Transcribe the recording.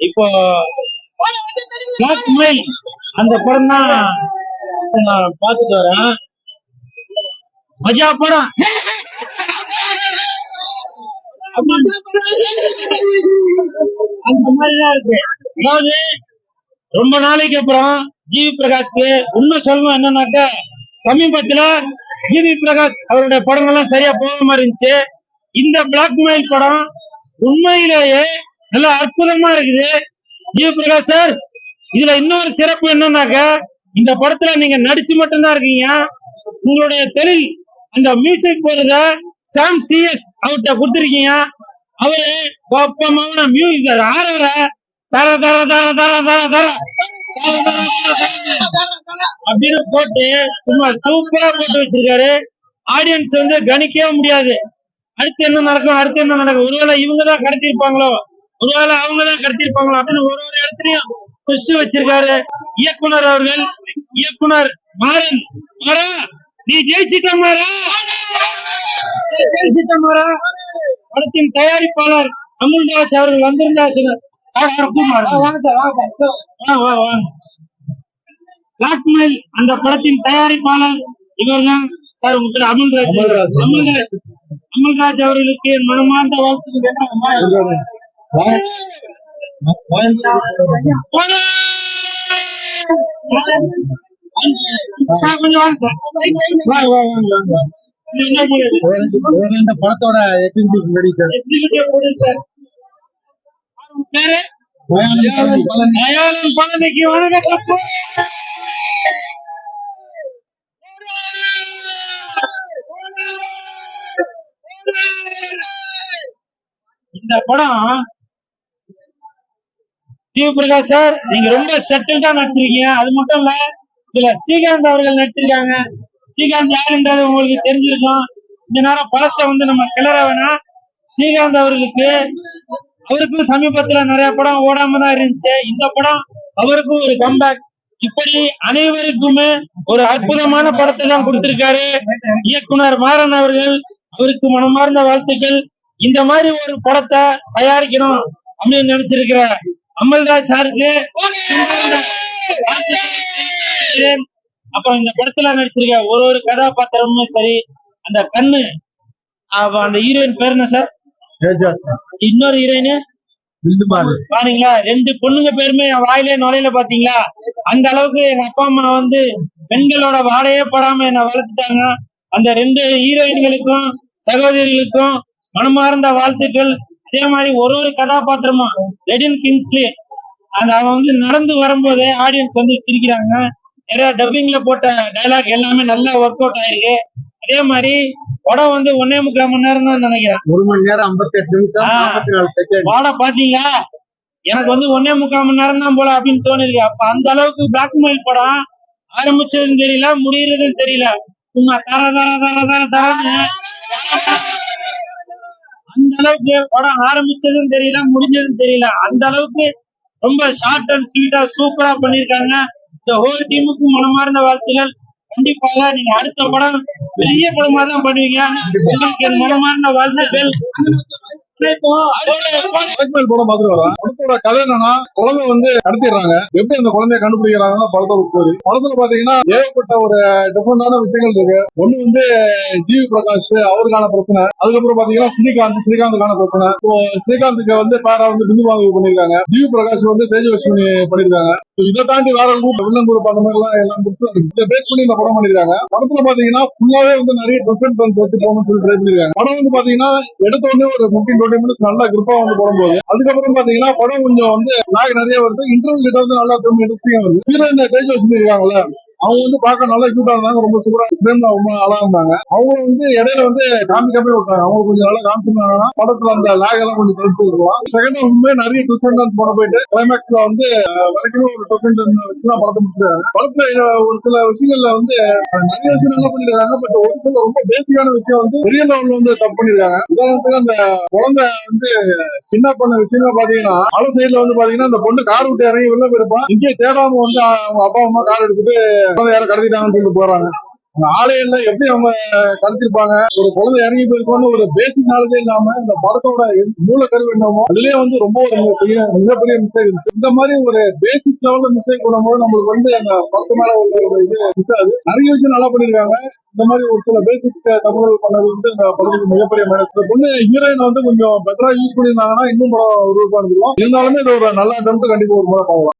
இப்போ பிளாக்மெயில் அந்த படம் தான் நான் பார்த்துட்டு வரேன். மஜா படம் அந்த மாதிரிதான் இருக்கு. அதாவது ரொம்ப நாளைக்கு அப்புறம் ஜிவி பிரகாஷ்க்கு உண்மை சொல்லணும் என்னன்னாக்க, சமீபத்துல ஜிவி பிரகாஷ் அவருடைய படங்கள்லாம் சரியா போகாம இருந்துச்சு. இந்த பிளாக்மெயில் படம் உண்மையிலேயே நல்ல அற்புதமா இருக்குது. ஜிவி பிரகாஷ் சார், இதுல இன்னொரு சிறப்பு என்னன்னாக்க, இந்த படத்துல நீங்க நடிச்சு மட்டும்தான் இருக்கீங்க. உங்களுடைய தொழில் அந்த மியூசிக் போடுறத சாம் சிஎஸ் அவர்கிட்ட கொடுத்துருக்கீங்க. அவரு கோப்பமான மியூசிக் ஆடுற தர தர தர தர தர தர அப்படின்னு போட்டு சும்மா சூப்பரா போட்டு வச்சிருக்காரு. ஆடியன்ஸ் வந்து கணிக்கவே முடியாது. அடுத்து என்ன நடக்கும், அடுத்து என்ன நடக்கும், ஒருவேளை இவங்கதான் கடத்திருப்பாங்களோ, ஒருவேளை அவங்கதான் கடத்திருப்பாங்களோ அப்படின்னு ஒரு ஒரு இடத்துலயும் புஷ் வச்சிருக்காரு இயக்குனர் அவர்கள். இயக்குனர் மாறன், மாறா நீ ஜெயிச்சிட்ட மாறா, ஜெயிச்சிட்ட மாறா. படத்தின் தயாரிப்பாளர் அமுல்ராஜ் அவர்கள் வந்திருந்தா சொன்னார். பிளாக்மெயில் அந்த படத்தின் தயாரிப்பாளர் இவர்தான் சார். உங்களுக்கு அமுல்ராஜ் அவர்களுக்கு என் மனமார்ந்த வாழ்த்துக்கள். இந்த படத்தோட எக்ஸிகியூட்டிவ் ப்ரொடியூசர் பேரு தயாளன் பழனிக்கு வணக்கம். இந்த படம் ஜிவி பிரகாஷ் சார், நீங்க ரொம்ப செட்டில் தான் நடிச்சிருக்கீங்க. அது மட்டும் இல்ல, இதுல ஸ்ரீகாந்த் அவர்கள் நடிச்சிருக்காங்க. ஸ்ரீகாந்த் யாருன்றது உங்களுக்கு தெரிஞ்சிருக்கும். இந்த நேரம் பழச வந்து நம்ம கிளற வேணா. ஸ்ரீகாந்த் அவருக்கும் சமீபத்துல நிறைய படம் ஓடாம தான் இருந்துச்சு. இந்த படம் அவருக்கும் ஒரு கம்பேக். இப்படி அனைவருக்குமே ஒரு அற்புதமான படத்தை தான் கொடுத்திருக்காரு இயக்குனர் மாறன் அவர்கள். அவருக்கு மனமார்ந்த வாழ்த்துக்கள். இந்த மாதிரி ஒரு படத்தை தயாரிக்கணும் அப்படின்னு நினைச்சிருக்கிற அமல்ராஜ் சாருக்கு அப்புறம் இந்த படத்துல நடிச்சிருக்க ஒரு ஒரு கதாபாத்திரமும் சரி, அந்த கண்ணு அந்த ஹீரோயின் பேர் என்ன சார்? இன்னொரு ஹீரோயின் பாத்தீங்களா, ரெண்டு பொண்ணுங்க பேருமே வாயிலே நுழையில பாத்தீங்களா. அந்த அளவுக்கு எங்க அப்பா அம்மா வந்து பெண்களோட வாடையே படாம என்ன வளர்த்துட்டாங்க. அந்த ரெண்டு ஹீரோயின்களுக்கும் சகோதரிகளுக்கும் மனமார்ந்த வாழ்த்துக்கள். அதே மாதிரி ஒரு ஒரு கதாபாத்திரமும் ரெடின் கிங்ஸ்லி அந்த அவன் வந்து நடந்து வரும்போதே ஆடியன்ஸ் வந்து சிரிக்கிறாங்க. நிறைய டப்பிங்ல போட்ட டைலாக் எல்லாமே நல்லா ஒர்க் அவுட் ஆயிருக்கு. அதே மாதிரி படம் வந்து 1.25 மணி நேரம் தான் நினைக்கிறேன். 1 மணி நேரம் 58 நிமிஷம் 44 செகண்ட். படம் பாத்தீங்களா, எனக்கு வந்து 1.25 மணி நேரம் தான் போல அப்படின்னு தோணிருக்கு. அப்ப அந்த அளவுக்கு பிளாக்மெயில் படம் ஆரம்பிச்சதுன்னு தெரியல, முடியறதுன்னு தெரியல. சும்மா தர தர தர தர தரன்னு அந்த அளவுக்கு படம் ஆரம்பிச்சதுன்னு தெரியல, முடிஞ்சதுன்னு தெரியல. அந்த அளவுக்கு ரொம்ப ஷார்ட் அண்ட் ஸ்வீட்டா சூப்பரா பண்ணிருக்காங்க. இந்த ஹோல் டீமுக்கும் மனமார்ந்த வாழ்த்துக்கள். கண்டிப்பாக நீங்க அடுத்த படம் பெரிய படமா தான் பண்ணுவீங்க. உங்களுக்கு என் மனமார்ந்த வாழ்த்துக்கள். படம் பாத்துட்டு வரேன். படத்தோட கதை என்னன்னா, குழந்தை வந்து கடத்திடுறாங்க. எப்படி அந்த குழந்தைய கண்டுபிடிக்கிறாங்கன்னா படத்தோட ஸ்டோரி. படத்துல பாத்தீங்கன்னா ஏகப்பட்ட ஒரு டிஃபரெண்டான விஷயங்கள் இருக்கு. ஒண்ணு வந்து ஜிவி பிரகாஷ் அவருக்கான பிரச்சனை. அதுக்கப்புறம் பாத்தீங்கன்னா ஸ்ரீகாந்துக்கான பிரச்சனை. இப்போ ஸ்ரீகாந்துக்கு வந்து பேரா வந்து பிந்து வாங்கி பண்ணிருக்காங்க. ஜிவி பிரகாஷ் வந்து தேஜஸ்வினி பண்ணிருக்காங்க. இதை தாண்டி வேற குரூப் வில்லன் குரூப் அந்த மாதிரி எல்லாம் இதை பேஸ் பண்ணி இந்த படம் பண்ணிருக்காங்க. படத்துல பாத்தீங்கன்னா ஃபுல்லாவே வந்து நிறைய ப்ரெசென்ட் வச்சு போகணும்னு சொல்லி ட்ரை பண்ணிருக்காங்க. படம் வந்து பாத்தீங்கன்னா எடுத்த உடனே ஒரு 15-20 மினிட்ஸ் நல்லா கிரிப்பா வந்து போடும்போது, அதுக்கப்புறம் பாத்தீங்கன்னா படம் கொஞ்சம் வந்து லாக் நிறைய வருது. இன்டர்வல் கிட்ட வந்து நல்லா திரும்ப இன்ட்ரெஸ்டிங்கா வருது. ஹீரோயின் தேஜஸ்வினி இருக்காங்கல்ல, அவங்க வந்து பார்க்க நல்லா கியூட்டா இருந்தாங்க. ரொம்ப சூப்பரா ரொம்ப அழகா இருந்தாங்க. அவங்க வந்து இடையில வந்து காமிக்காம விட்டாங்க. அவங்க கொஞ்சம் நல்லா காமிச்சிருந்தாங்கன்னா படத்துல அந்த லாக் எல்லாம் கொஞ்சம் தவிர்த்துருக்கலாம். செகண்ட் ஹாஃப்மே நிறைய ட்விஸ்ட் போட போயிட்டு கிளைமேக்ஸ்ல வந்து வரைக்கும் ஒரு ட்விஸ்ட் வச்சுதான் படத்தை முடிச்சிருக்காங்க. படத்துல ஒரு சில விஷயங்கள்ல வந்து நிறைய விஷயம் நல்லா பண்ணிருக்காங்க. பட் ஒரு சில ரொம்ப பேசிக்கான விஷயம் வந்து பெரிய லெவல்ல வந்து தப்பு பண்ணிருக்காங்க. உதாரணத்துக்கு அந்த குழந்தை வந்து கிட்னாப் பண்ண விஷயமா பாத்தீங்கன்னா, மலை சைட்ல வந்து பாத்தீங்கன்னா அந்த பொண்ணு கார் விட்டு இறங்கி வெளில போயிருப்பான். இங்கே தேடாம வந்து அவங்க அப்பா அம்மா கார் எடுத்துட்டு யாரும் கடத்திட்டாங்கன்னு சொல்லிட்டு போறாங்க. அந்த ஆலயம்ல எப்படி அவங்க கடத்திருப்பாங்க, ஒரு குழந்தை இறங்கி போயிருக்கோம்னு ஒரு பேசிக் நாலேஜே இல்லாம இந்த படத்தோட மூலக்கருவு என்னமோ அதுலயே வந்து ரொம்ப ஒரு மிகப்பெரிய மிஸ்டேக் இருந்துச்சு. இந்த மாதிரி ஒரு பேசிக் லெவல்ல மிஸ்டேக் பண்ணும்போது நம்மளுக்கு வந்து அந்த படத்து மேல உள்ள ஒரு இது மிஸ் ஆகுது. நிறைய விஷயம் நல்லா பண்ணிருக்காங்க. இந்த மாதிரி ஒரு சில பேசிக் தமிழர்கள் பண்ணது வந்து இந்த படத்துக்கு மிகப்பெரிய மைனஸ். இந்த பொண்ணு ஹீரோயின் வந்து கொஞ்சம் பெட்டரா யூஸ் பண்ணியிருந்தாங்கன்னா இன்னும் படம் உருவாக்க இருந்திருக்கும். இருந்தாலுமே இது ஒரு நல்ல அட்டெம்ப்ட் கண்டிப்பா ஒரு முறை பார்க்கலாம்.